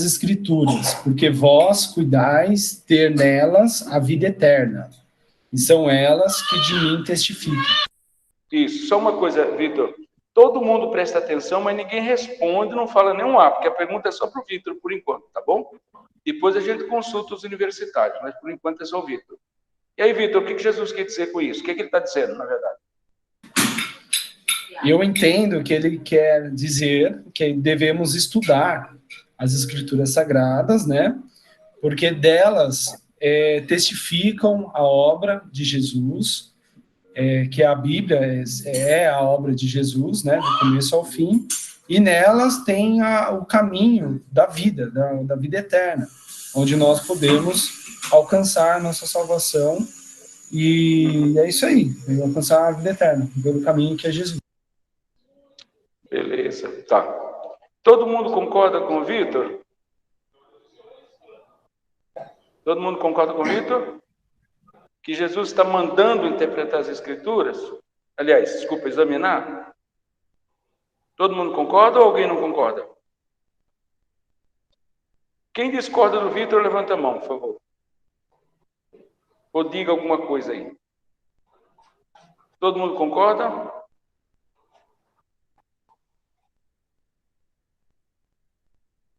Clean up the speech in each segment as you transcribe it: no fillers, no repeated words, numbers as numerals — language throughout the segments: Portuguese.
Escrituras, porque vós cuidais ter nelas a vida eterna, e são elas que de mim testificam. Isso, só uma coisa, Vitor. Todo mundo presta atenção, mas ninguém responde, não fala nenhum A, porque a pergunta é só para o Vitor, por enquanto, tá bom? Depois a gente consulta os universitários, mas por enquanto é só o Vitor. E aí, Vitor, o que Jesus quer dizer com isso? O que ele está dizendo, na verdade? Eu entendo que ele quer dizer que devemos estudar as Escrituras Sagradas, né? Porque delas testificam a obra de Jesus, que a Bíblia é a obra de Jesus, né? Do começo ao fim, e nelas tem o caminho da vida, da vida eterna, onde nós podemos alcançar a nossa salvação, e é isso aí, alcançar a vida eterna, pelo caminho que é Jesus. Beleza, tá. Todo mundo concorda com o Vitor? Todo mundo concorda com o Vitor? Que Jesus está mandando interpretar as Escrituras? Aliás, desculpa, examinar? Todo mundo concorda ou alguém não concorda? Quem discorda do Vitor, levanta a mão, por favor. Ou diga alguma coisa aí. Todo mundo concorda?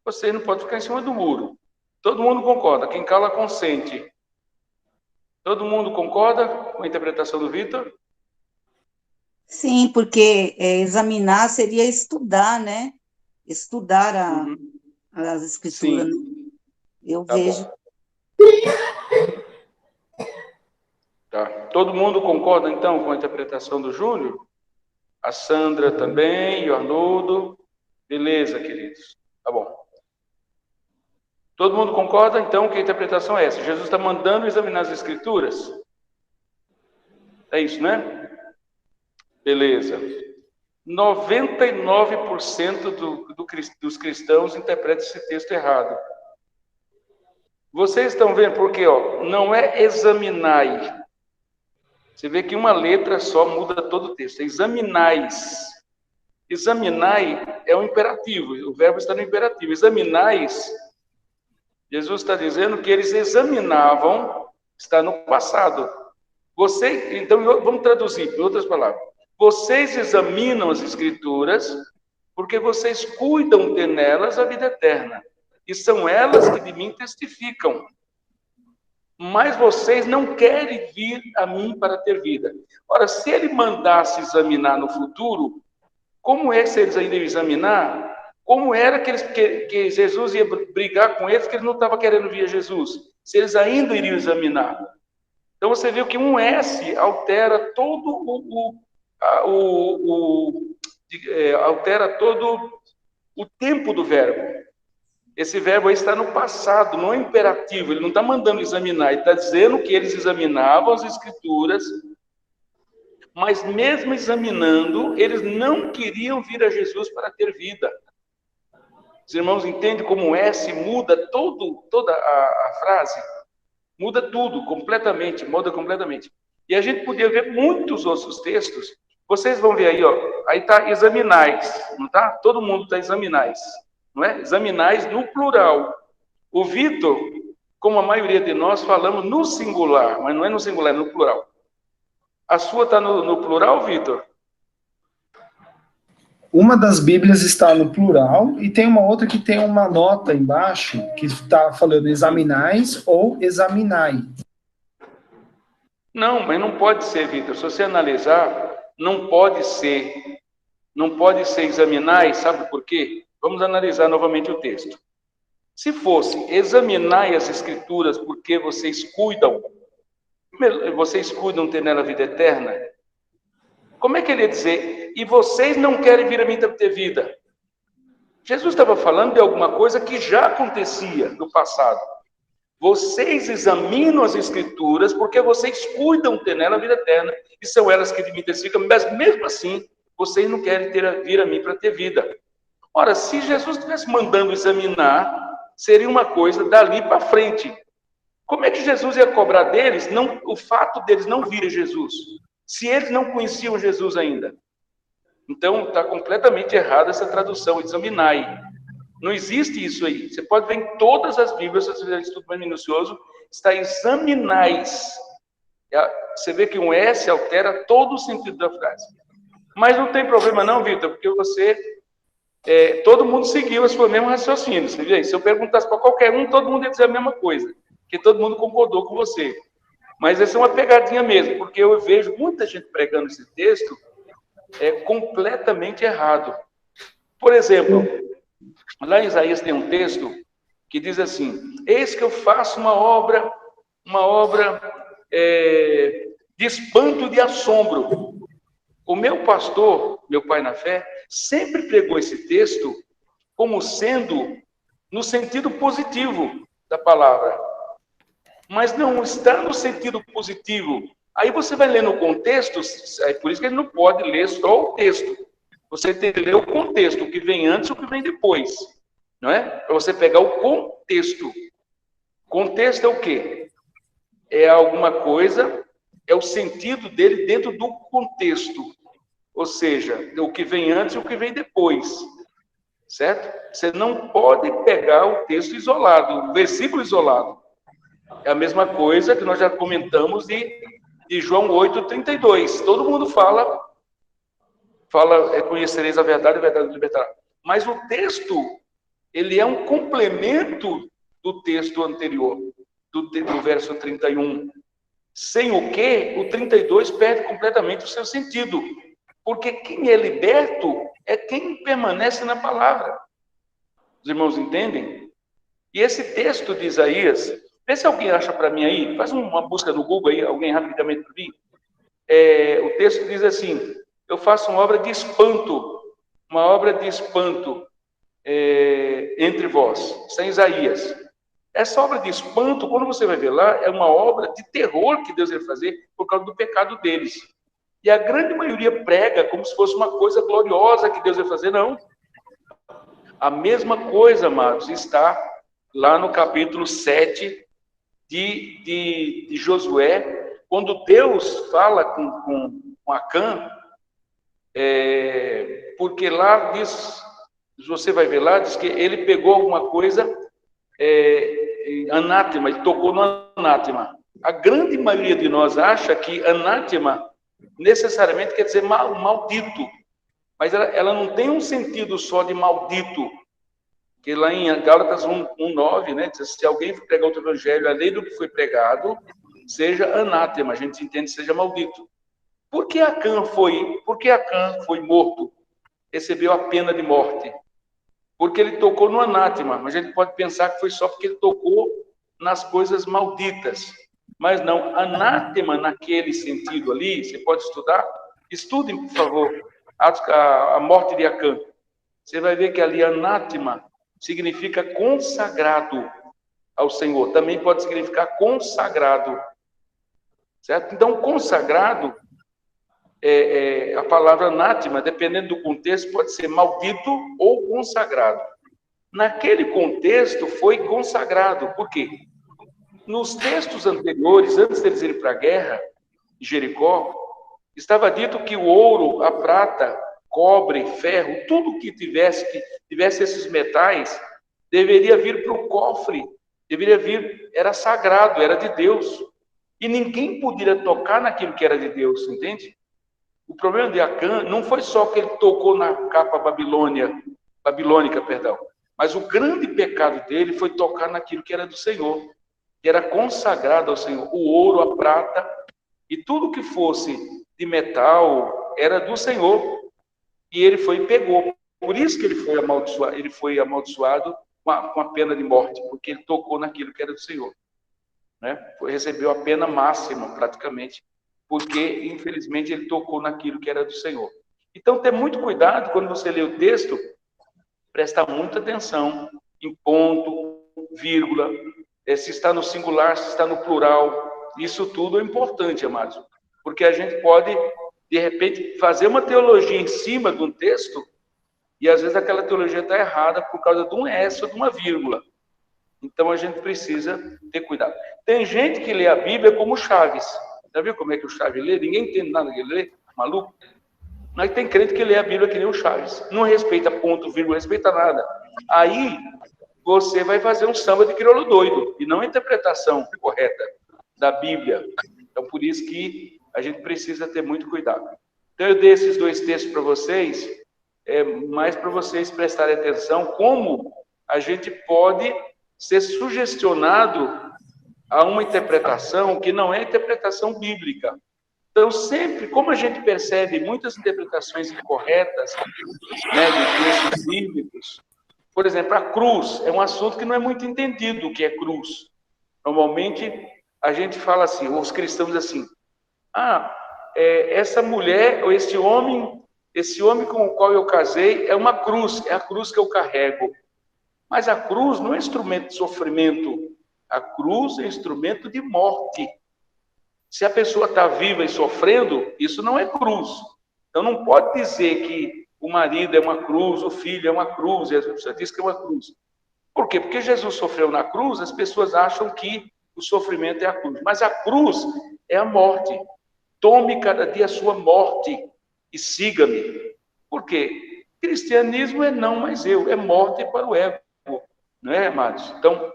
Você não pode ficar em cima do muro. Todo mundo concorda. Quem cala, consente. Todo mundo concorda com a interpretação do Vitor? Sim, porque examinar seria estudar, né? Estudar as escrituras. Sim. Eu Tá vejo. bom. Tá. Todo mundo concorda, então, com a interpretação do Júlio? A Sandra também, e o Arnoldo. Beleza, queridos. Tá bom. Todo mundo concorda, então, que a interpretação é essa? Jesus está mandando examinar as Escrituras? É isso, né? Beleza. 99% dos cristãos interpretam esse texto errado. Vocês estão vendo porque, não é examinai. Você vê que uma letra só muda todo o texto. É examinais. Examinai é um imperativo. O verbo está no imperativo. Examinais, Jesus está dizendo que eles examinavam, está no passado. Então, vamos traduzir em outras palavras. Vocês examinam as Escrituras porque vocês cuidam ter nelas a vida eterna. E são elas que de mim testificam. Mas vocês não querem vir a mim para ter vida. Ora, se ele mandasse examinar no futuro, como é que eles ainda iam examinar? Como era que Jesus ia brigar com eles, que eles não estavam querendo vir a Jesus? Se eles ainda iriam examinar. Então você viu que um S altera todo altera todo o tempo do verbo. Esse verbo aí está no passado, não é imperativo. Ele não está mandando examinar, ele está dizendo que eles examinavam as Escrituras, mas mesmo examinando, eles não queriam vir a Jesus para ter vida. Os irmãos entendem como S muda toda a frase? Muda tudo, completamente, muda completamente. E a gente podia ver muitos outros textos. Vocês vão ver aí, aí está examinais, não está? Todo mundo está examinais, não é? Examinais no plural. O Vitor, como a maioria de nós, falamos no singular, mas não é no singular, é no plural. A sua está no plural, Vitor? Uma das Bíblias está no plural e tem uma outra que tem uma nota embaixo que está falando examinais ou examinai. Não, mas não pode ser, Vitor. Se você analisar, não pode ser. Não pode ser examinai, sabe por quê? Vamos analisar novamente o texto. Se fosse examinai as Escrituras porque vocês cuidam ter nela a vida eterna, como é que ele ia dizer, e vocês não querem vir a mim para ter vida? Jesus estava falando de alguma coisa que já acontecia no passado. Vocês examinam as Escrituras porque vocês cuidam ter nela a vida eterna, e são elas que de mim testificam, mas mesmo assim, vocês não querem vir a mim para ter vida. Ora, se Jesus estivesse mandando examinar, seria uma coisa dali para frente. Como é que Jesus ia cobrar deles o fato deles não virem Jesus? Se eles não conheciam Jesus ainda. Então, está completamente errada essa tradução, examinai. Não existe isso aí. Você pode ver em todas as Bíblias, se você fizer um estudo mais minucioso, está examinais. Você vê que um S altera todo o sentido da frase. Mas não tem problema não, Vitor, porque todo mundo seguiu a sua mesma raciocínio. Você vê aí? Se eu perguntasse para qualquer um, todo mundo ia dizer a mesma coisa, porque todo mundo concordou com você. Mas essa é uma pegadinha mesmo, porque eu vejo muita gente pregando esse texto completamente errado. Por exemplo, lá em Isaías tem um texto que diz assim: eis que eu faço uma obra de espanto e de assombro. O meu pastor, meu pai na fé, sempre pregou esse texto como sendo no sentido positivo da palavra. Mas não está no sentido positivo. Aí você vai ler no contexto, é por isso que ele não pode ler só o texto. Você tem que ler o contexto, o que vem antes e o que vem depois. Não é? Para você pegar o contexto. Contexto é o quê? É alguma coisa, é o sentido dele dentro do contexto. Ou seja, o que vem antes e o que vem depois. Certo? Você não pode pegar o texto isolado, o versículo isolado. É a mesma coisa que nós já comentamos de João 8,32. Todo mundo fala, conhecereis a verdade libertará. Mas o texto, ele é um complemento do texto anterior, do verso 31. Sem o que, o 32 perde completamente o seu sentido. Porque quem é liberto é quem permanece na palavra. Os irmãos entendem? E esse texto de Isaías, vê se alguém acha para mim aí, faz uma busca no Google aí, alguém rapidamente para mim. O texto diz assim: eu faço uma obra de espanto entre vós. Isso é Isaías. Essa obra de espanto, quando você vai ver lá, é uma obra de terror que Deus vai fazer por causa do pecado deles. E a grande maioria prega como se fosse uma coisa gloriosa que Deus vai fazer. Não. A mesma coisa, amados, está lá no capítulo 7 de Josué, quando Deus fala com Acã, porque lá diz, você vai ver lá, diz que ele pegou alguma coisa, anátema, ele tocou no anátema. A grande maioria de nós acha que anátema necessariamente quer dizer maldito, mas ela não tem um sentido só de maldito, que lá em Gálatas 1:9, né, diz: se alguém pregar outro evangelho além do que foi pregado, seja anátema, a gente entende, seja maldito. Por que Acã foi morto? Recebeu a pena de morte? Porque ele tocou no anátema, mas a gente pode pensar que foi só porque ele tocou nas coisas malditas. Mas não, anátema naquele sentido ali, você pode estudar? Estudem, por favor, a morte de Acã. Você vai ver que ali anátema significa consagrado ao Senhor. Também pode significar consagrado. Certo? Então, consagrado, a palavra anátema, dependendo do contexto, pode ser maldito ou consagrado. Naquele contexto, foi consagrado. Por quê? Nos textos anteriores, antes deles irem para a guerra, Jericó, estava dito que o ouro, a prata, cobre, ferro, tudo que tivesse esses metais, deveria vir para o cofre, deveria vir, era sagrado, era de Deus. E ninguém poderia tocar naquilo que era de Deus, entende? O problema de Acã não foi só que ele tocou na capa babilônica, mas o grande pecado dele foi tocar naquilo que era do Senhor, que era consagrado ao Senhor. O ouro, a prata e tudo que fosse de metal era do Senhor. E ele foi e pegou. Por isso que ele foi amaldiçoado com a pena de morte, porque ele tocou naquilo que era do Senhor. Né? Recebeu a pena máxima, praticamente, porque, infelizmente, ele tocou naquilo que era do Senhor. Então, ter muito cuidado quando você lê o texto, prestar muita atenção em ponto, vírgula, se está no singular, se está no plural. Isso tudo é importante, amados, porque a gente pode, de repente, fazer uma teologia em cima de um texto e, às vezes, aquela teologia está errada por causa de um S ou de uma vírgula. Então, a gente precisa ter cuidado. Tem gente que lê a Bíblia como Chaves. Já viu como é que o Chaves lê? Ninguém entende nada que ele lê, maluco. Mas tem crente que lê a Bíblia que nem o Chaves. Não respeita ponto, vírgula, respeita nada. aí você vai fazer um samba de crioulo doido, e não a interpretação correta da Bíblia. Então, por isso que a gente precisa ter muito cuidado. Então, eu dei esses 2 textos para vocês, mais para vocês prestarem atenção como a gente pode ser sugestionado a uma interpretação que não é interpretação bíblica. Então, sempre, como a gente percebe muitas interpretações incorretas, né, de textos bíblicos, por exemplo, a cruz é um assunto que não é muito entendido o que é cruz. Normalmente, a gente fala assim, os cristãos assim, essa mulher, ou esse homem com o qual eu casei, é uma cruz, é a cruz que eu carrego. Mas a cruz não é instrumento de sofrimento, a cruz é instrumento de morte. Se a pessoa está viva e sofrendo, isso não é cruz. Então não pode dizer que o marido é uma cruz, o filho é uma cruz, e a pessoa diz que é uma cruz. Por quê? Porque Jesus sofreu na cruz, as pessoas acham que o sofrimento é a cruz. Mas a cruz é a morte. Tome cada dia a sua morte e siga-me. Por quê? Cristianismo é não mais eu, é morte para o ego. Não é, amados? Então,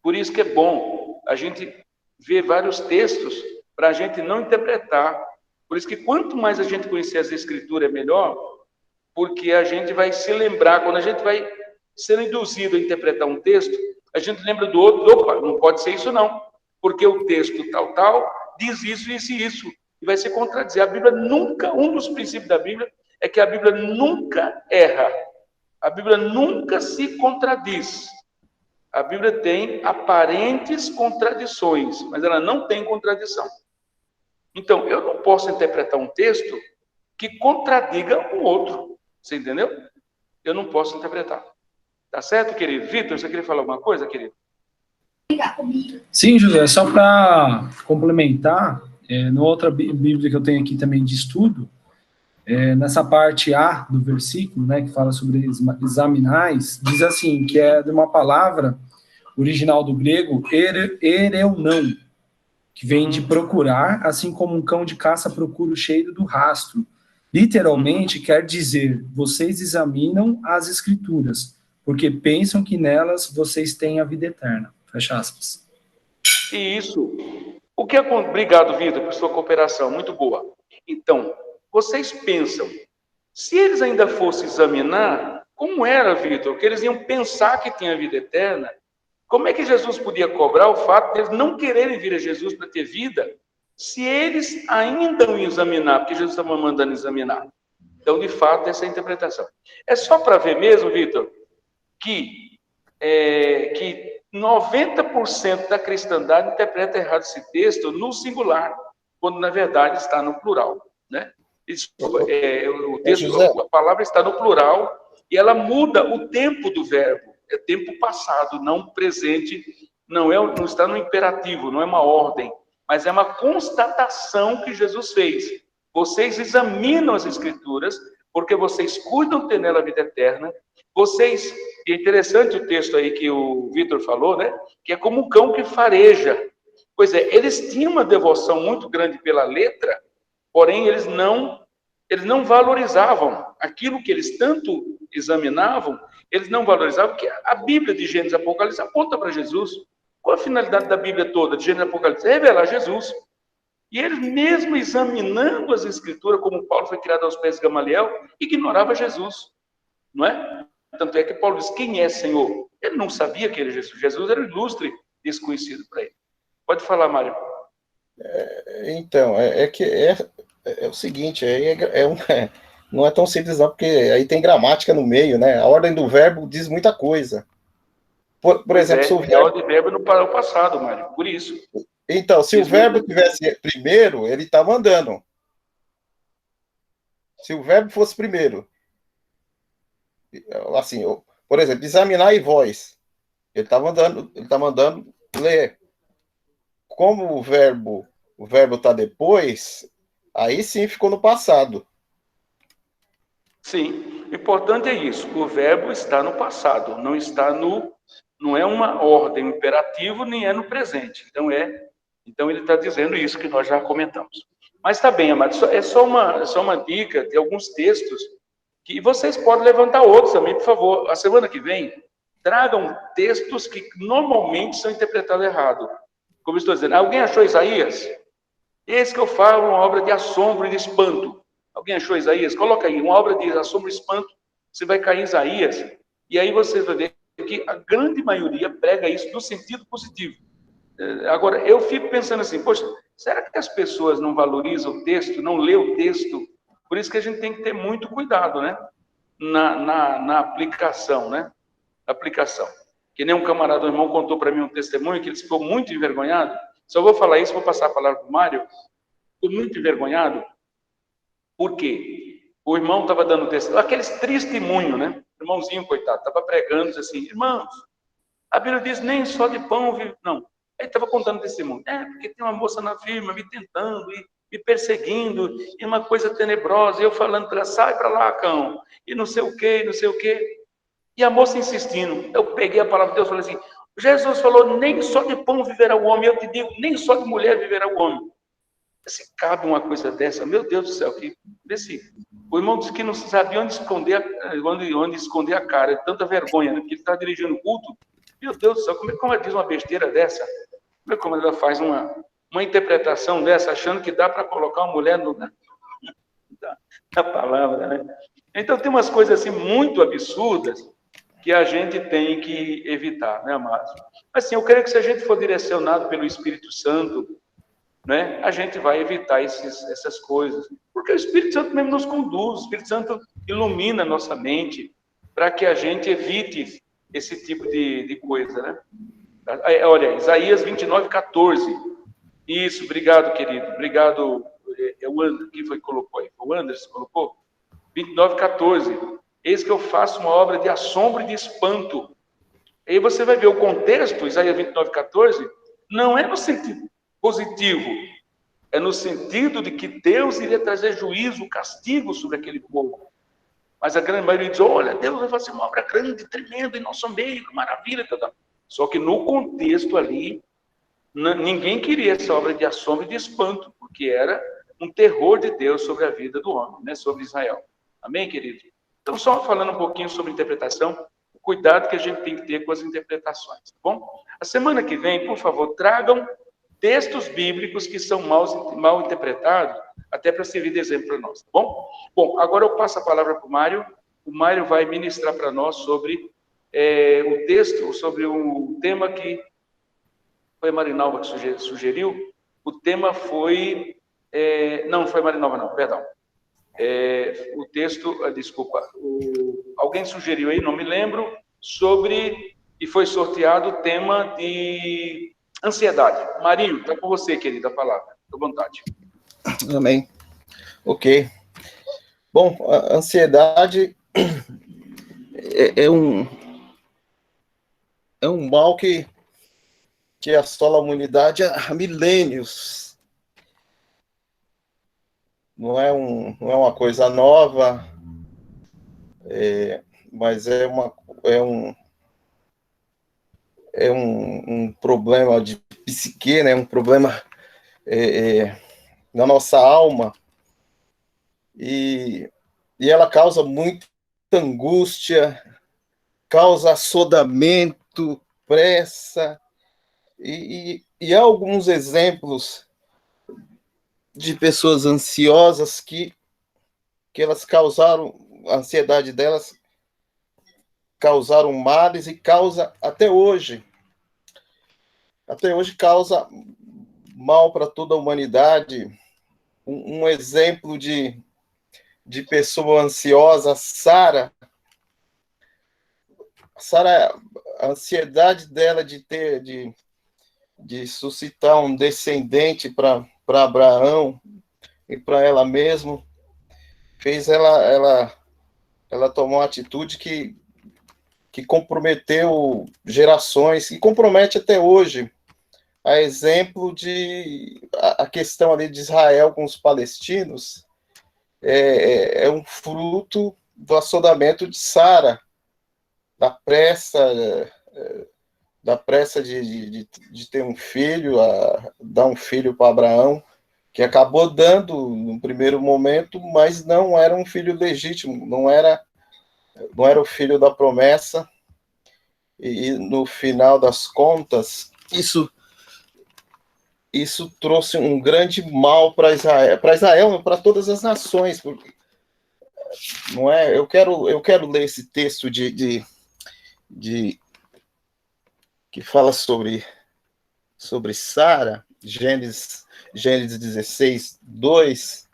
por isso que é bom a gente ver vários textos para a gente não interpretar. Por isso que quanto mais a gente conhecer as Escrituras é melhor, porque a gente vai se lembrar, quando a gente vai ser induzido a interpretar um texto, a gente lembra do outro, opa, não pode ser isso não, porque o texto tal, diz isso, isso e isso, e vai se contradizer. A Bíblia nunca, um dos princípios da Bíblia é que a Bíblia nunca erra, a Bíblia nunca se contradiz. A Bíblia tem aparentes contradições, mas ela não tem contradição. Então, eu não posso interpretar um texto que contradiga um outro. Você entendeu? Eu não posso interpretar. Tá certo, querido? Vitor, você queria falar alguma coisa, querido? Sim, José, só para complementar, na outra Bíblia que eu tenho aqui também de estudo, nessa parte A do versículo, né, que fala sobre examinais, diz assim, que é de uma palavra original do grego, ereunon, que vem de procurar, assim como um cão de caça procura o cheiro do rastro. Literalmente quer dizer, vocês examinam as escrituras, porque pensam que nelas vocês têm a vida eterna. Fecha aspas. E isso. Obrigado, Vitor, por sua cooperação, muito boa. Então, vocês pensam, se eles ainda fossem examinar, como era, Vitor, que eles iam pensar que tinha vida eterna, como é que Jesus podia cobrar o fato de eles não quererem vir a Jesus para ter vida, se eles ainda iam examinar, porque Jesus estava mandando examinar? Então, de fato, essa é a interpretação. É só para ver mesmo, Vitor, que 90% da cristandade interpreta errado esse texto no singular, quando na verdade está no plural, né? O texto, a palavra está no plural e ela muda o tempo do verbo. É tempo passado, não presente, não está no imperativo, não é uma ordem, mas é uma constatação que Jesus fez. Vocês examinam as Escrituras porque vocês cuidam de ter nela a vida eterna. Vocês, e é interessante o texto aí que o Vitor falou, né? Que é como um cão que fareja. Pois é, eles tinham uma devoção muito grande pela letra, porém eles não valorizavam aquilo que eles tanto examinavam, eles não valorizavam, porque a Bíblia de Gênesis e Apocalipse aponta para Jesus. Qual a finalidade da Bíblia toda, de Gênesis e Apocalipse? É revelar Jesus. E eles, mesmo examinando as Escrituras, como Paulo foi criado aos pés de Gamaliel, ignorava Jesus, não é? Tanto é que Paulo diz, quem é Senhor? Ele não sabia que era Jesus. Jesus era um ilustre desconhecido para ele. Pode falar, Mário. Então, é o seguinte, não é tão simples não, porque aí tem gramática no meio, né? A ordem do verbo diz muita coisa. Por exemplo, se o verbo... A ordem do verbo não parou passado, Mário, por isso. Então, se o verbo tivesse primeiro, ele estava andando. Se o verbo fosse primeiro, assim, por exemplo, examinar e voz, ele está mandando ler. Como o verbo está depois, aí sim ficou no passado. Sim, o importante é isso, o verbo está no passado, não é uma ordem imperativa, nem é no presente. Então ele está dizendo isso que nós já comentamos. Mas está bem, amado, é só uma dica de alguns textos E vocês podem levantar outros também, por favor. A semana que vem, tragam textos que normalmente são interpretados errado. Como eu estou dizendo, alguém achou Isaías? Esse que eu falo, uma obra de assombro e de espanto. Alguém achou Isaías? Coloca aí, uma obra de assombro e espanto. Você vai cair em Isaías. E aí você vai ver que a grande maioria prega isso no sentido positivo. Agora, eu fico pensando assim, poxa, será que as pessoas não valorizam o texto, não lê o texto? Por isso que a gente tem que ter muito cuidado, né? Na aplicação, né? Aplicação. Que nem um camarada, um irmão, contou para mim um testemunho que ele ficou muito envergonhado. Só vou falar isso, vou passar a palavra para o Mário. Ficou muito envergonhado. Por quê? O irmão estava dando testemunho, aqueles testemunhos, né? O irmãozinho, coitado, estava pregando, disse assim, irmãos, a Bíblia diz, nem só de pão vive... Não, ele estava contando testemunho. Porque tem uma moça na firma me tentando e me perseguindo, e uma coisa tenebrosa, e eu falando para ela, sai para lá, cão, e não sei o quê, não sei o quê. E a moça insistindo. Eu peguei a palavra de Deus e falei assim, Jesus falou, nem só de pão viverá o homem. Eu te digo, nem só de mulher viverá o homem. Se cabe uma coisa dessa, meu Deus do céu, que o irmão disse que não sabia onde esconder a cara, tanta vergonha, né? Porque ele está dirigindo o culto. Meu Deus do céu, como é que ela diz uma besteira dessa? Como ela faz uma interpretação dessa, achando que dá para colocar uma mulher na palavra, né? Então tem umas coisas assim muito absurdas que a gente tem que evitar, né, amados? Assim, eu creio que se a gente for direcionado pelo Espírito Santo, né, a gente vai evitar essas coisas. Porque o Espírito Santo mesmo nos conduz, o Espírito Santo ilumina a nossa mente para que a gente evite esse tipo de coisa, né? Olha, Isaías 29:14. Isso, obrigado, querido. Obrigado. O Anderson, quem foi que colocou aí? O Anderson colocou? 29:14. Eis que eu faço uma obra de assombro e de espanto. Aí você vai ver o contexto, Isaías 29:14, não é no sentido positivo, é no sentido de que Deus iria trazer juízo, castigo sobre aquele povo. Mas a grande maioria diz, olha, Deus vai fazer uma obra grande, tremenda em nosso meio, que maravilha. Tal. Só que no contexto ali, ninguém queria essa obra de assombro e de espanto, porque era um terror de Deus sobre a vida do homem, né, sobre Israel. Amém, querido? Então, só falando um pouquinho sobre interpretação, o cuidado que a gente tem que ter com as interpretações, tá bom? A semana que vem, por favor, tragam textos bíblicos que são mal interpretados, até para servir de exemplo para nós, tá bom? Bom, agora eu passo a palavra para o Mário. O Mário vai ministrar para nós sobre o texto, sobre o tema que foi a Marinalva que sugeriu. O tema foi... não, foi a Marinalva não, perdão. O texto, desculpa, alguém sugeriu aí, não me lembro, sobre... E foi sorteado o tema de... ansiedade. Marinho, está com você, querida, a palavra. Fique à vontade. Amém. Ok. Bom, a ansiedade é um mal que assola a humanidade há milênios. Não é uma coisa nova, mas é um problema de psique, né? Um problema na nossa alma, e ela causa muita angústia, causa assodamento, pressa, e há alguns exemplos de pessoas ansiosas que elas causaram, a ansiedade delas causaram males e causa até hoje causa mal para toda a humanidade. Um exemplo de pessoa ansiosa, Sara, a ansiedade dela de suscitar um descendente para Abraão e para ela mesma, fez ela tomar uma atitude que comprometeu gerações, e compromete até hoje. A exemplo a questão ali de Israel com os palestinos, é um fruto do assodamento de Sara, da pressa de ter um filho, dar um filho para Abraão, que acabou dando no primeiro momento, mas não era um filho legítimo, não era o filho da promessa, e no final das contas, isso trouxe um grande mal para Israel, para todas as nações, porque, não é? Eu quero ler esse texto de que fala sobre Sara, Gênesis 16, 2.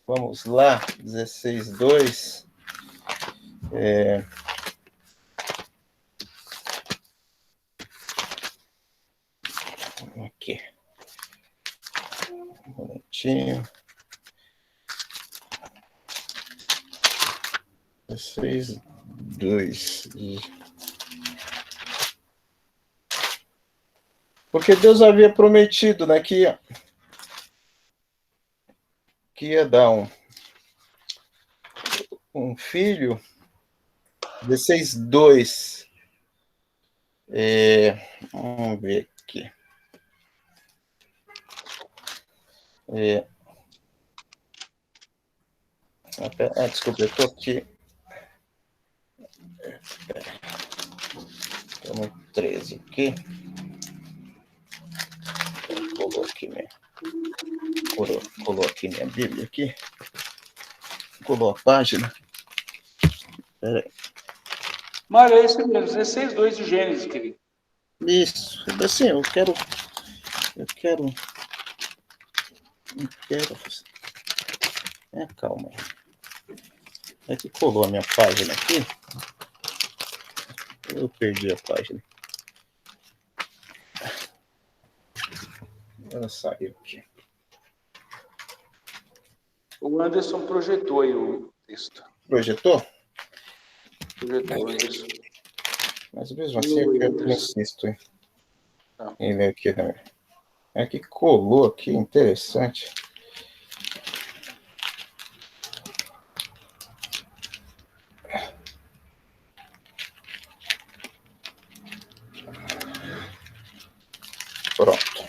Vamos lá, 16, 2. Aqui. Um momentinho. 16, 2. Porque Deus havia prometido, né, que ia dar um filho. 16, 2. Vamos ver aqui. Desculpa, eu estou aqui. Estamos 13 aqui. Coloquei minha Bíblia aqui. Colou a página. Espera aí. Mário, é isso mesmo, 16, 2 de Gênesis, querido. Isso. Assim, eu quero. Calma. É que colou a minha página aqui. Eu perdi a página. Ela saiu aqui. O Anderson projetou aí o texto. Projetou? Projetou, Anderson. Mas mesmo assim, eu insisto em ler aqui também. É que colou aqui, interessante. Pronto.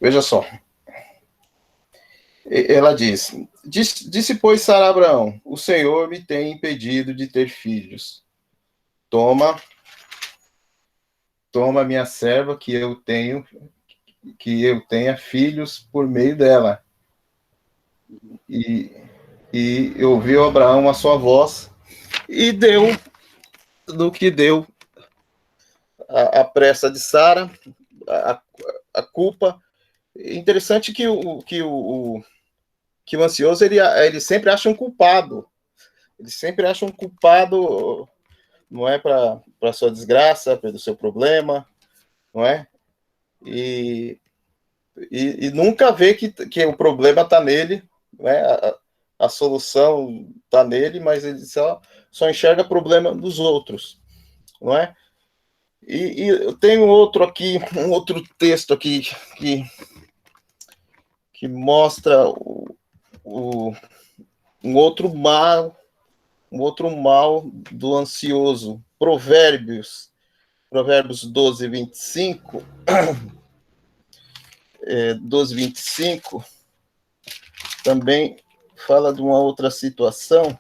Veja só. Ela disse, pois, Sara a Abraão, o Senhor me tem impedido de ter filhos. Toma minha serva, que eu tenha filhos por meio dela. E ouviu Abraão a sua voz, e deu do que deu a pressa de Sara, a culpa. Interessante que o ansioso, ele sempre acha um culpado. Ele sempre acha um culpado, não é, para sua desgraça, pelo seu problema, não é? E nunca vê que o problema está nele, não é? A solução está nele, mas ele só enxerga problema dos outros, não é? E eu tenho um outro texto aqui que mostra um outro mal do ansioso. Provérbios 12, 25. 12, 25 também fala de uma outra situação.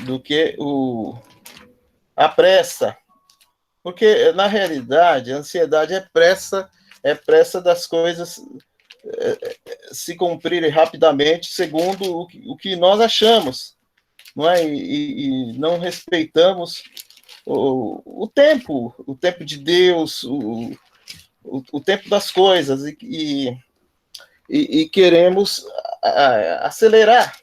Do que a pressa. Porque, na realidade, a ansiedade é pressa das coisas se cumprirem rapidamente, segundo o que nós achamos, não é? E não respeitamos o tempo de Deus, o tempo das coisas, e queremos acelerar.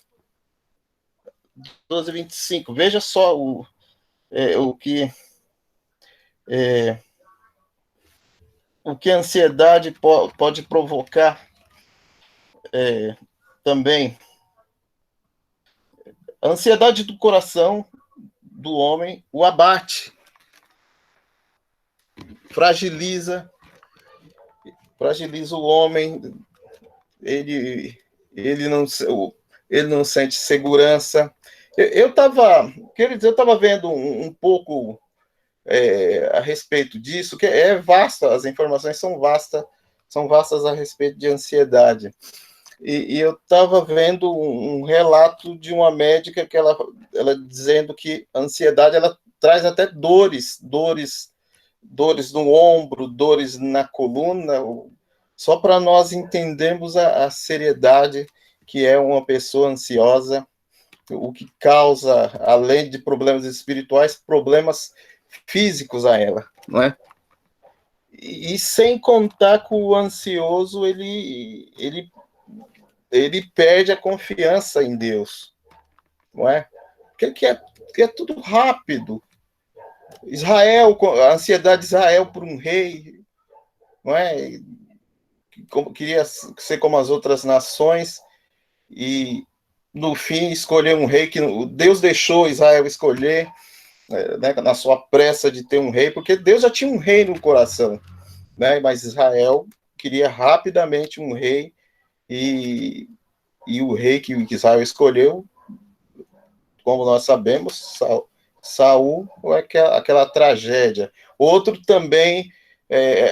12, 25. Veja só o que a ansiedade pode provocar também. A ansiedade do coração do homem o abate, fragiliza fragiliza o homem, ele não sente segurança. Eu estava vendo um pouco a respeito disso, que é vasta, as informações são vastas a respeito de ansiedade. E eu estava vendo um relato de uma médica que ela dizendo que a ansiedade ela traz até dores no ombro, dores na coluna, só para nós entendermos a seriedade que é uma pessoa ansiosa, o que causa, além de problemas espirituais, problemas físicos a ela, não é? E sem contar que o ansioso, ele perde a confiança em Deus, não é? Porque que é tudo rápido. A ansiedade de Israel por um rei, não é? Queria ser como as outras nações, e no fim escolher um rei que Deus deixou Israel escolher, né, na sua pressa de ter um rei, porque Deus já tinha um rei no coração, né? Mas Israel queria rapidamente um rei, e o rei que Israel escolheu, como nós sabemos, Saul, aquela tragédia. Outro também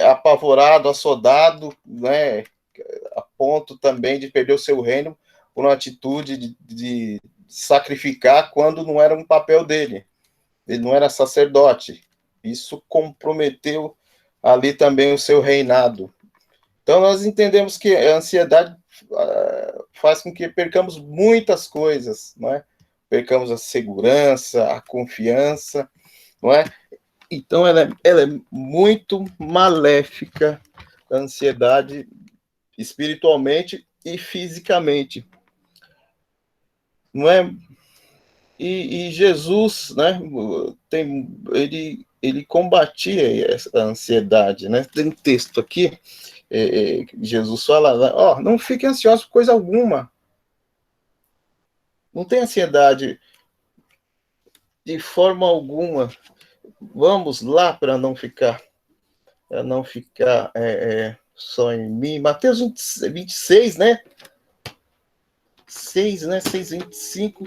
apavorado, assodado, né, a ponto também de perder o seu reino por uma atitude de sacrificar quando não era um papel dele. Ele não era sacerdote. Isso comprometeu ali também o seu reinado. Então, nós entendemos que a ansiedade faz com que percamos muitas coisas, não é? Percamos a segurança, a confiança, não é? Então, ela é muito maléfica, a ansiedade, espiritualmente e fisicamente, não é? E Jesus, né? Ele combatia essa ansiedade, né? Tem um texto aqui, Jesus fala, não fique ansioso por coisa alguma. Não tem ansiedade de forma alguma. Vamos lá para não ficar só em mim. Mateus 26, né? 6, né? 6:25.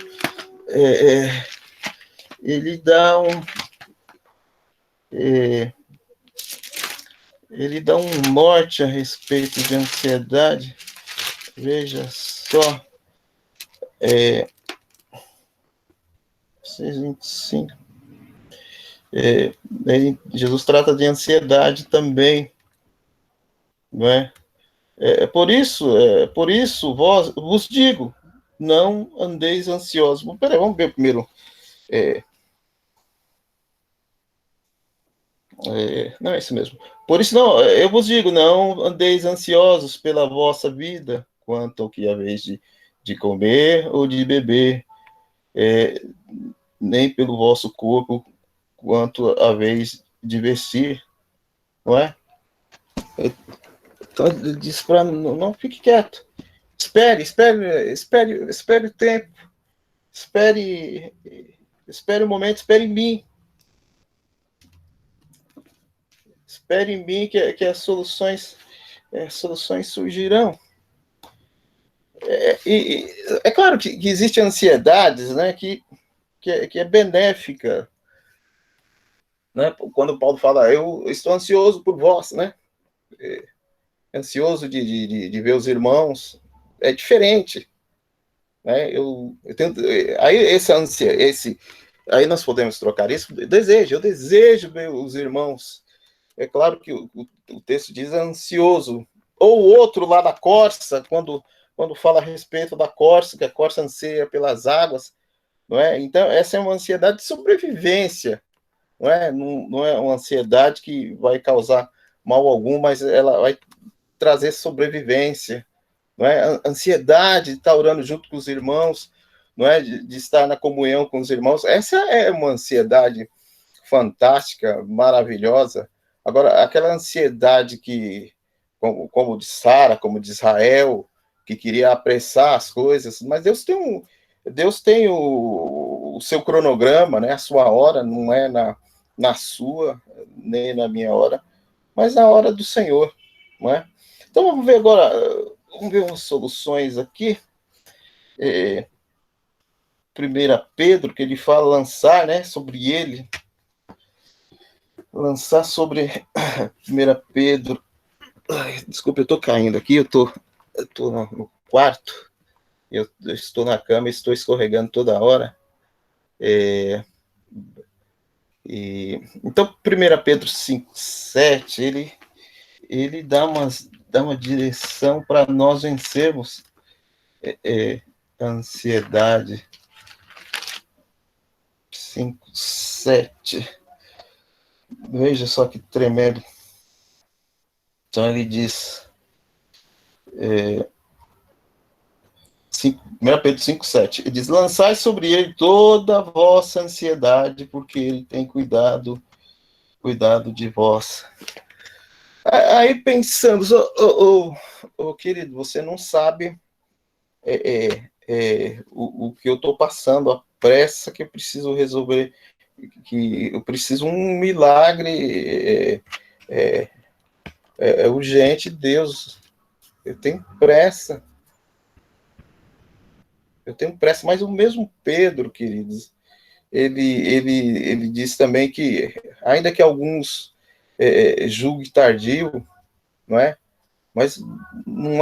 Ele dá um norte a respeito de ansiedade. Veja só. 6:25. Jesus trata de ansiedade também, não é? Por isso vos digo, não andeis ansiosos. Peraí, vamos ver primeiro. Não é isso mesmo. Por isso, não, eu vos digo, não andeis ansiosos pela vossa vida, quanto ao que haveis de comer ou de beber, nem pelo vosso corpo, quanto haveis de vestir, não é? Então, ele diz para não fique quieto. Espere o tempo. Espere o momento, espere em mim. Espere em mim que as soluções surgirão. É claro que existe ansiedades, né, que é benéfica, né? Quando Paulo fala, eu estou ansioso por vós, né? Ansioso de ver os irmãos, é diferente, né? Eu tenho, aí aí nós podemos trocar isso, eu desejo ver os irmãos. É claro que o texto diz ansioso. Ou o outro lá da corça, quando fala a respeito da corça, que a corça anseia pelas águas, não é? Então, essa é uma ansiedade de sobrevivência, não é? Não é uma ansiedade que vai causar mal algum, mas ela vai trazer sobrevivência, não é? A ansiedade de estar orando junto com os irmãos, não é? De estar na comunhão com os irmãos, essa é uma ansiedade fantástica, maravilhosa. Agora, aquela ansiedade que, como de Sara, como de Israel, que queria apressar as coisas, mas Deus tem o seu cronograma, né? A sua hora não é na sua, nem na minha hora, mas na hora do Senhor, não é? Então, vamos ver agora, vamos ver umas soluções aqui. 1 Pedro, que ele fala lançar, né, sobre ele. Lançar sobre 1 Pedro. Ai, desculpa, eu estou caindo aqui, eu tô no quarto, eu estou na cama e estou escorregando toda hora. Então, 1 Pedro 5:7, ele dá uma direção para nós vencermos a ansiedade. 5:7. Veja só que tremendo. Então ele diz, 1 Pedro 5:7, ele diz: lançai sobre ele toda a vossa ansiedade, porque ele tem cuidado de vós. Aí pensamos, querido, você não sabe o que eu estou passando, a pressa que eu preciso resolver, que eu preciso um milagre, é urgente, Deus, eu tenho pressa, mas o mesmo Pedro, queridos, ele diz também que, ainda que alguns julguem tardio, não é? Mas não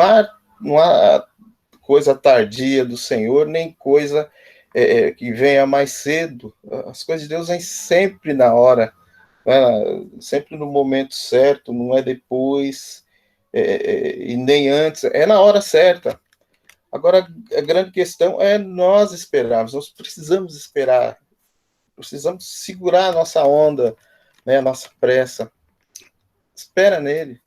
há coisa tardia do Senhor, nem coisa que venha mais cedo. As coisas de Deus vêm sempre na hora, né? Sempre no momento certo, não é depois, e nem antes, é na hora certa. Agora, a grande questão é nós esperarmos, nós precisamos esperar, precisamos segurar a nossa onda, né, a nossa pressa. Espera nele.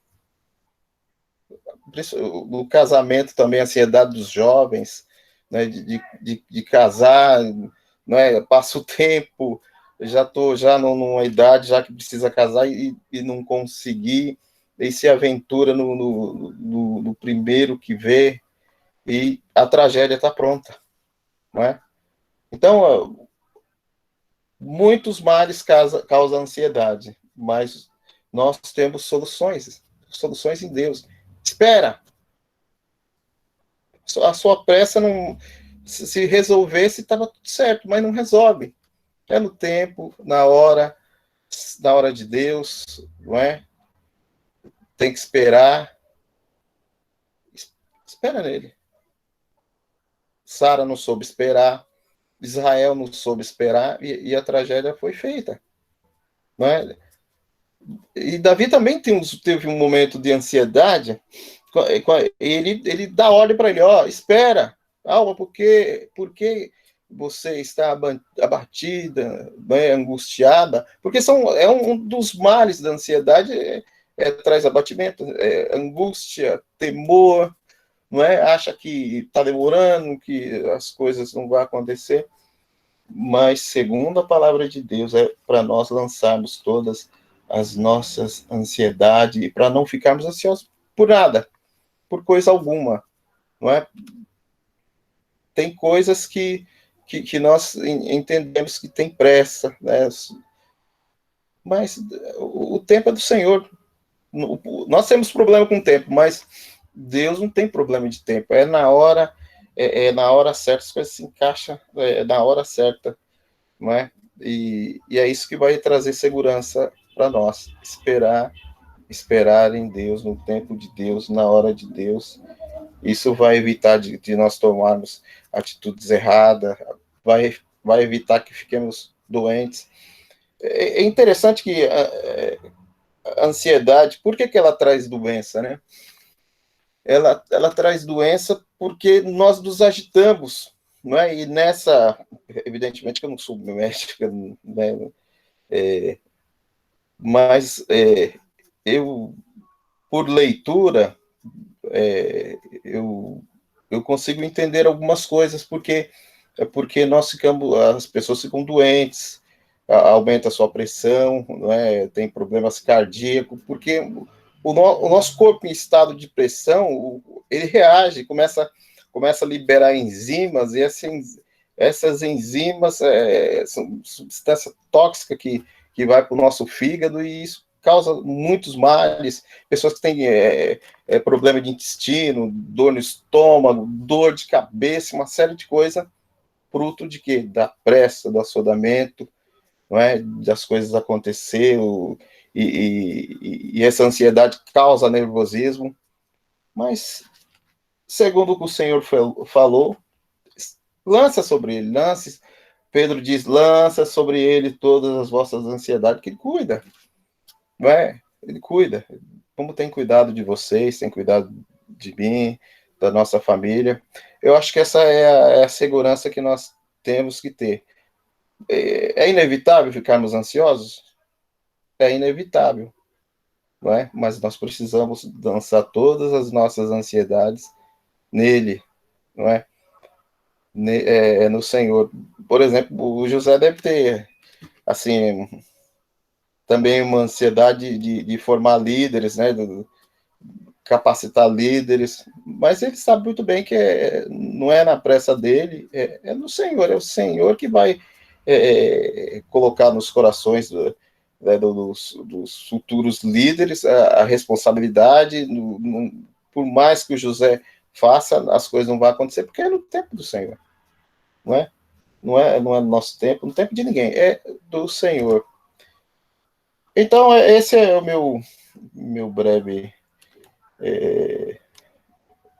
No casamento também, a ansiedade dos jovens, né, de casar, né, passa o tempo, já estou numa idade já que precisa casar e não conseguir, e se aventura no primeiro que vê, e a tragédia está pronta, não é? Então, muitos males causam ansiedade, mas nós temos soluções em Deus. Espera. A sua pressa não, se resolvesse, estava tudo certo, mas não resolve. É no tempo, na hora de Deus, não é? Tem que esperar. Espera nele. Sara não soube esperar, Israel não soube esperar, e a tragédia foi feita, não é? E Davi também teve um momento de ansiedade. Ele dá ordem para ele: espera, alma, porque você está abatida, né, angustiada, porque um dos males da ansiedade, traz abatimento, angústia, temor, não é? Acha que está demorando, que as coisas não vão acontecer, mas segundo a palavra de Deus, é para nós lançarmos todas as nossas ansiedades, e para não ficarmos ansiosos por nada, por coisa alguma, não é? Tem coisas que nós entendemos que tem pressa, né? Mas o tempo é do Senhor. Nós temos problema com o tempo, mas Deus não tem problema de tempo. É na hora certa, as coisas se encaixam na hora certa, não é? E é isso que vai trazer segurança para nós. Esperar em Deus, no tempo de Deus, na hora de Deus. Isso vai evitar de nós tomarmos atitudes erradas, vai evitar que fiquemos doentes. É interessante que a ansiedade, por que ela traz doença, né? Ela traz doença porque nós nos agitamos, não é? E evidentemente que eu não sou médico, né? Mas eu, por leitura, eu consigo entender algumas coisas, porque as pessoas ficam doentes, aumenta a sua pressão, não é? Tem problemas cardíacos, porque o nosso corpo em estado de pressão, ele reage, começa a liberar enzimas, e essas enzimas são substância tóxica que vai para o nosso fígado, e isso causa muitos males, pessoas que têm problema de intestino, dor no estômago, dor de cabeça, uma série de coisas, fruto de quê? Da pressa, do assodamento, não é? Das coisas acontecer, e essa ansiedade causa nervosismo, mas, segundo o que o Senhor falou, lança sobre ele, Pedro diz, lança sobre ele todas as vossas ansiedades, que ele cuida, não é? Ele cuida, como tem cuidado de vocês, tem cuidado de mim, da nossa família. Eu acho que essa é a segurança que nós temos que ter. É inevitável ficarmos ansiosos? É inevitável, não é? Mas nós precisamos lançar todas as nossas ansiedades nele, não é? No Senhor. Por exemplo, o José deve ter, assim, também uma ansiedade de formar líderes, né? Capacitar líderes, mas ele sabe muito bem que não é na pressa dele, é no Senhor, é o Senhor que vai colocar nos corações dos futuros líderes a responsabilidade, por mais que o José faça, as coisas não vão acontecer, porque é no tempo do Senhor, não é? Não é no nosso tempo, no tempo de ninguém, é do Senhor. Então, esse é o meu breve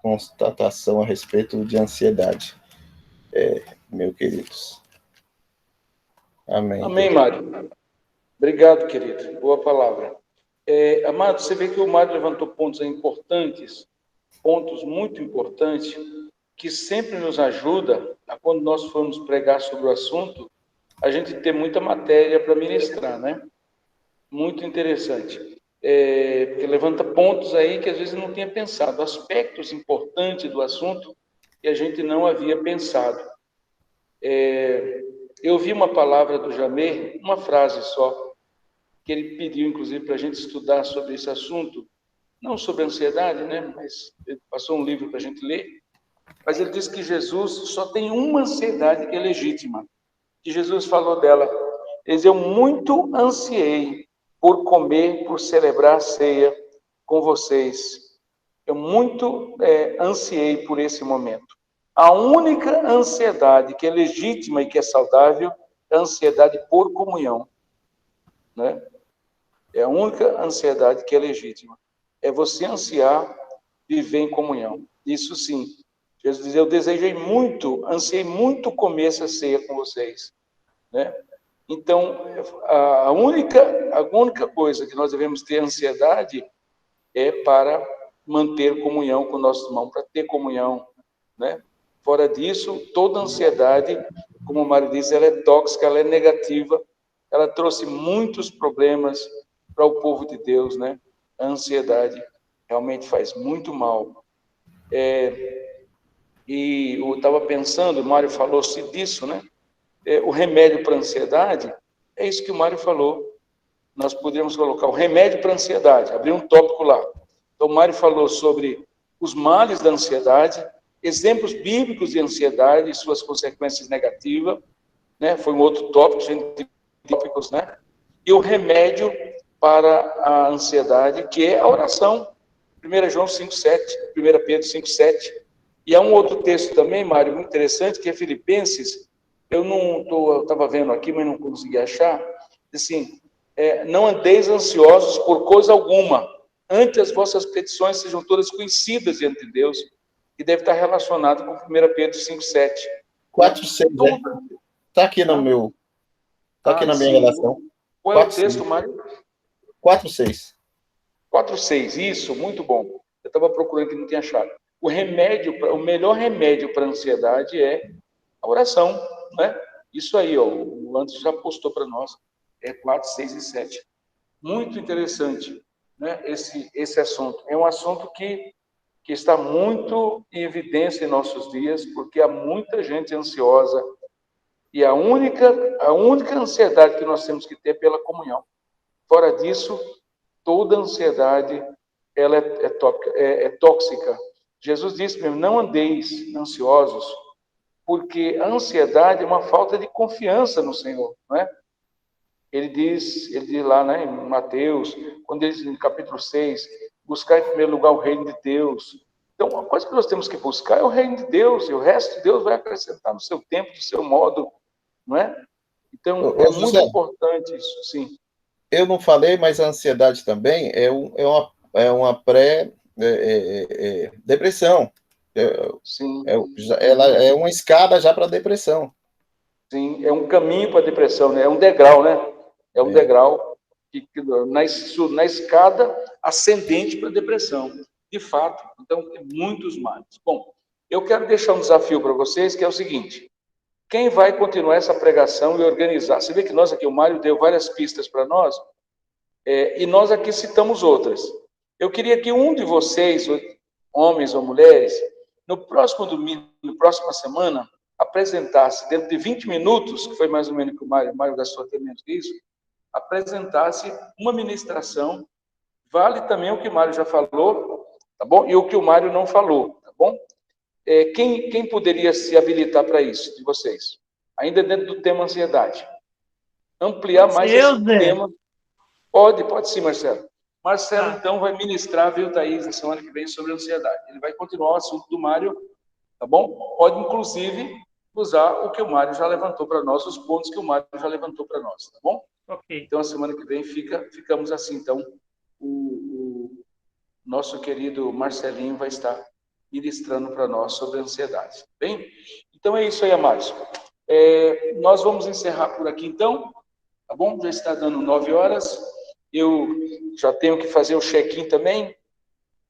constatação a respeito de ansiedade, meus queridos. Amém. Amém, Mário. Obrigado, querido. Boa palavra. Amado, você vê que o Mário levantou pontos importantes, pontos muito importantes, que sempre nos ajuda a, quando nós formos pregar sobre o assunto, a gente ter muita matéria para ministrar, né? Muito interessante. Porque levanta pontos aí que às vezes não tinha pensado, aspectos importantes do assunto que a gente não havia pensado. Eu vi uma palavra do Jamê, uma frase só, que ele pediu, inclusive, para a gente estudar sobre esse assunto, não sobre ansiedade, né? Mas ele passou um livro para a gente ler, mas ele disse que Jesus só tem uma ansiedade que é legítima, que Jesus falou dela. Ele diz, eu muito ansiei por comer, por celebrar a ceia com vocês. Eu muito ansiei por esse momento. A única ansiedade que é legítima e que é saudável é a ansiedade por comunhão, né? É a única ansiedade que é legítima. É você ansiar viver em comunhão. Isso sim. Jesus diz, eu ansiei muito comer essa ceia com vocês, né? Então, a única coisa que nós devemos ter ansiedade é para manter comunhão com o nosso irmão, para ter comunhão, né? Fora disso, toda ansiedade, como o Mário disse, ela é tóxica, ela é negativa, ela trouxe muitos problemas para o povo de Deus, né? A ansiedade realmente faz muito mal. E eu estava pensando, o Mário falou-se disso, né? O remédio para a ansiedade, é isso que o Mário falou. Nós poderíamos colocar o remédio para a ansiedade, abrir um tópico lá. Então, o Mário falou sobre os males da ansiedade, exemplos bíblicos de ansiedade e suas consequências negativas, né? Foi um outro tópico, gente, tópicos, né? E o remédio para a ansiedade, que é a oração. 1 João 5,7, 1 Pedro 5,7. E há um outro texto também, Mário, muito interessante, que é Filipenses. Eu estava vendo aqui, mas não consegui achar. Assim, não andeis ansiosos por coisa alguma, antes as vossas petições sejam todas conhecidas diante de Deus, e deve estar relacionado com 1 Pedro 5,7. 4,6, né? Está aqui no meu. Está aqui na minha relação. Qual é o texto, Mário? 4,6. 4,6, isso, muito bom. Eu estava procurando que não tinha achado. O melhor remédio para a ansiedade é a oração, né? Isso aí, ó, o Anderson já postou para nós, 4, 6 e 7. Muito interessante, né? Esse assunto. É um assunto que está muito em evidência em nossos dias, porque há muita gente ansiosa, e a única ansiedade que nós temos que ter é pela comunhão. Fora disso, toda ansiedade ela é tóxica. Jesus disse mesmo, não andeis ansiosos, porque a ansiedade é uma falta de confiança no Senhor, não é? Ele diz lá, né, em Mateus, quando ele diz no capítulo 6, buscar em primeiro lugar o reino de Deus. Então, uma coisa que nós temos que buscar é o reino de Deus, e o resto Deus vai acrescentar no seu tempo, no seu modo, não é? Então, é muito importante isso, sim. Eu não falei, mas a ansiedade também é uma pré-depressão. Sim. Ela é uma escada já para a depressão. Sim, é um caminho para a depressão, né? É um degrau, né? É um degrau na escada ascendente para a depressão. De fato, então, tem muitos males. Bom, eu quero deixar um desafio para vocês, que é o seguinte: quem vai continuar essa pregação e organizar? Você vê que nós aqui, o Mário deu várias pistas para nós, e nós aqui citamos outras. Eu queria que um de vocês, homens ou mulheres, no próximo domingo, na próxima semana, apresentasse, dentro de 20 minutos, que foi mais ou menos que o Mário gastou até menos que isso, apresentasse uma ministração, vale também o que o Mário já falou, tá bom? E o que o Mário não falou, tá bom? Quem poderia se habilitar para isso, de vocês? Ainda dentro do tema ansiedade. Ampliar mais esse tema. Pode sim, Marcelo. Marcelo, então, vai ministrar, viu, Thaís, na semana que vem sobre ansiedade. Ele vai continuar o assunto do Mário, tá bom? Pode, inclusive, usar o que o Mário já levantou para nós, os pontos que o Mário já levantou para nós, tá bom? Ok. Então, a semana que vem ficamos assim. Então, o nosso querido Marcelinho vai estar ministrando para nós sobre ansiedade. Bem? Então, é isso aí, amados. Nós vamos encerrar por aqui, então, tá bom? Já está dando 9 horas. Eu já tenho que fazer o check-in também.